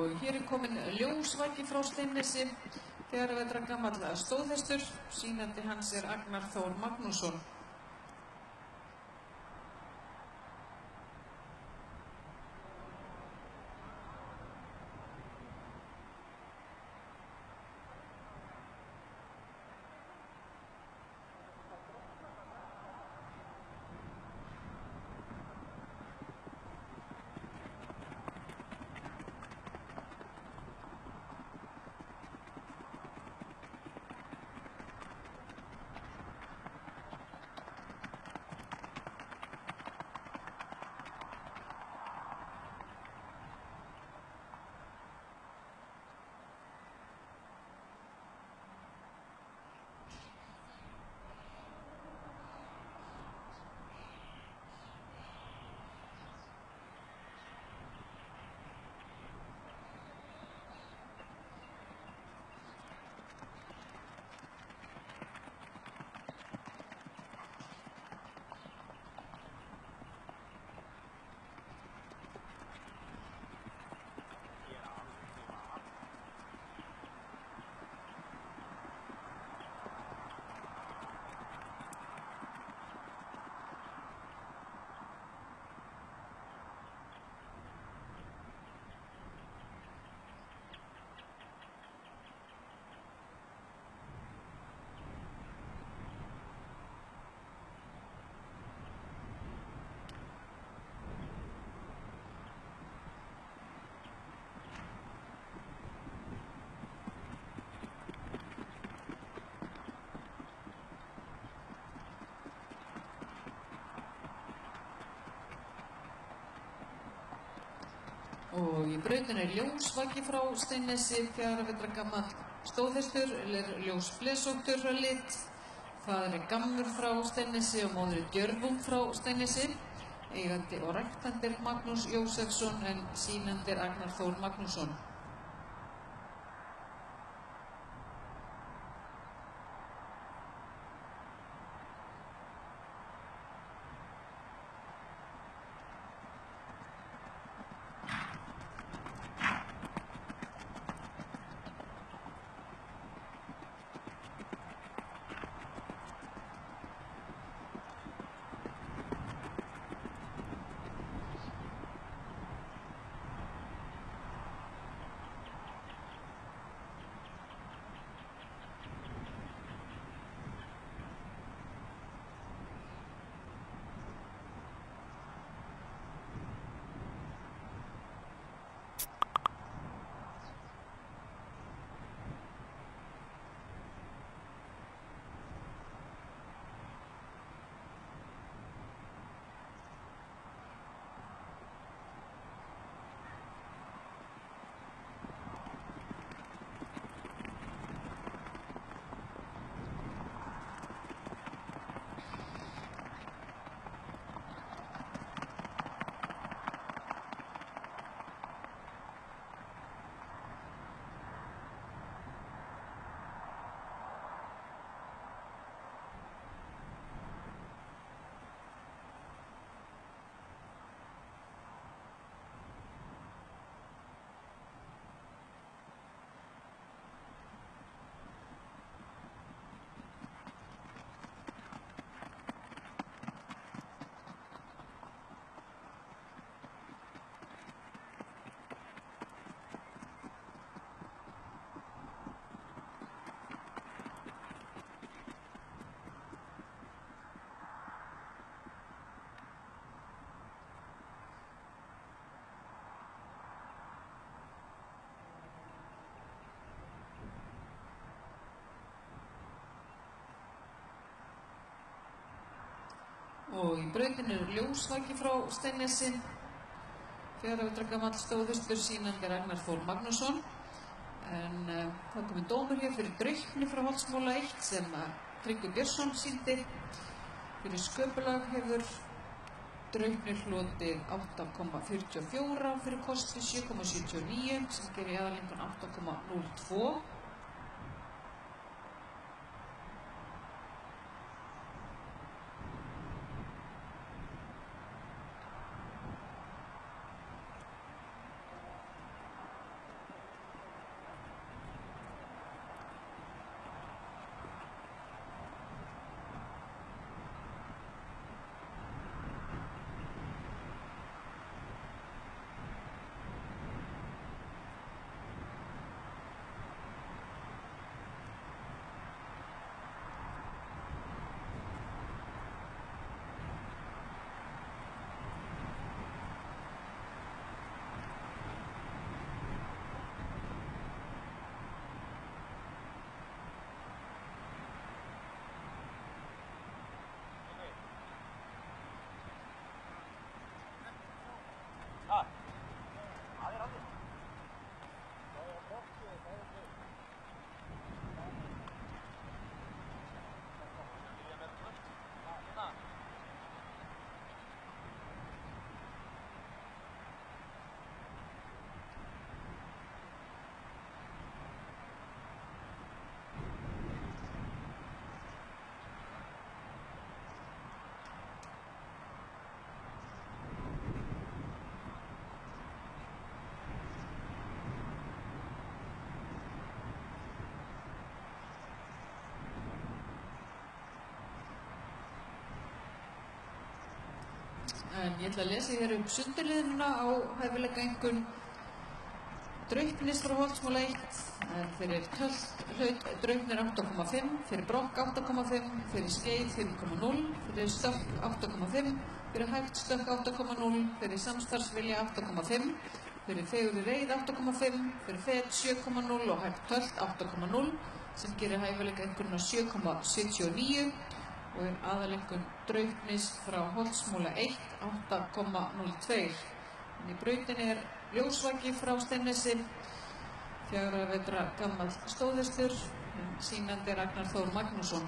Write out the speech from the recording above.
Og hér kominn ljósvaki frá Steinnesi, 4 vetra gamall stóðhestur, sýnandi hans Agnar Þór Magnússon. Og í brautinni ljósvaki frá Steinnesi, 4 vetra gamall stóðhestur, ljós flesóttur að lit. Faðir Gammur frá Steinnesi og móðir Djörfung frá Steinnesi. Eigandi og ræktandir Magnús Jósefsson en sýnandir Agnar Þór Magnússon. Og í brautinni ljósvaki frá Steinnesi, 4 vetra gamall stóðhestur, sýnandir Agnar Þór Magnússon. En það kominn dómur hér fyrir Draupni frá Holtsmóla 1 sem Tryggvi Björnsson sýndi. Fyrir sköpulag hefur Draupni hlotið 8,44, fyrir kosti 7,79 sem gerir aðalengan 8,02. En ég ætla að lesa hér upp sundurliðina á hæfileikaeinkunn Draupnis frá Holtsmúla 1. Fyrir Tölt Draupnir 8,5, fyrir Brokk 8,5, fyrir Skeið 5,0, fyrir Stökk 8,5, fyrir Hægt Stökk 8,0, fyrir Samstarfsvilja 8,5, fyrir Fegurðir Reið 8,5, fyrir Fet 7,0 og Hægt Tölt 8,0 sem gerir hæfileikaeinkunna 7,79 og aðaleinkunn Draupnis frá Holtsmúla 1 8,02. En í brautinni ljósvaki frá Steinnesi, 4 vetra gamall stóðhestur, sýnandi Ragnar Þór Magnússon.